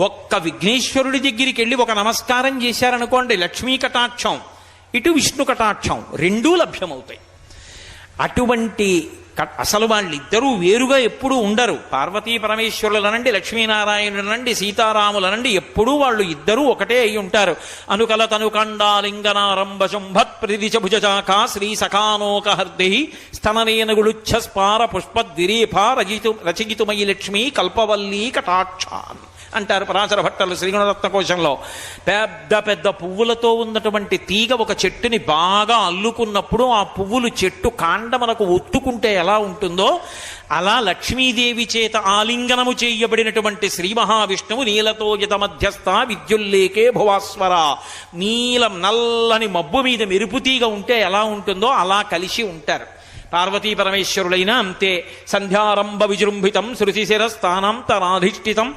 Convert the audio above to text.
ఒక్క విఘ్నేశ్వరుడి దగ్గరికి వెళ్ళి ఒక నమస్కారం చేశారనుకోండి, లక్ష్మీ కటాక్షం ఇటు విష్ణు కటాక్షం రెండూ లభ్యమవుతాయి. అటువంటి అసలు వాళ్ళిద్దరూ వేరుగా ఎప్పుడూ ఉండరు. పార్వతీ పరమేశ్వరులనండి, లక్ష్మీనారాయణులనండి, సీతారాములనండి, ఎప్పుడూ వాళ్ళు ఇద్దరూ ఒకటే అయి ఉంటారు. అనుకల తనుకండాలింగనారంభ శుంభత్ ప్రతిదిశభుజాకా శ్రీ సఖానోకహర్ది స్తననేనగుళుచ్ఛ స్పార పుష్పద్విరేఫా రచయితుమయి లక్ష్మీ కల్పవల్లీ కటాక్షాన్ అంటారు పరాశర భట్టలు శ్రీగుణరత్న కోశంలో. పెద్ద పెద్ద పువ్వులతో ఉన్నటువంటి తీగ ఒక చెట్టుని బాగా అల్లుకున్నప్పుడు ఆ పువ్వులు చెట్టు కాండమనకు ఒత్తుకుంటే ఎలా ఉంటుందో అలా లక్ష్మీదేవి చేత ఆలింగనము చేయబడినటువంటి శ్రీ మహావిష్ణువు నీలతోయత మధ్యస్థ విద్యుల్లేకే భువాస్వర, నీలం నల్లని మబ్బు మీద మెరుపుతీగ ఉంటే ఎలా ఉంటుందో అలా కలిసి ఉంటారు. పార్వతీ పరమేశ్వరులైనా అంతే. సంధ్యారంభ విజృంభితం శృతిశిరస్థానాంతరాధిష్ఠితం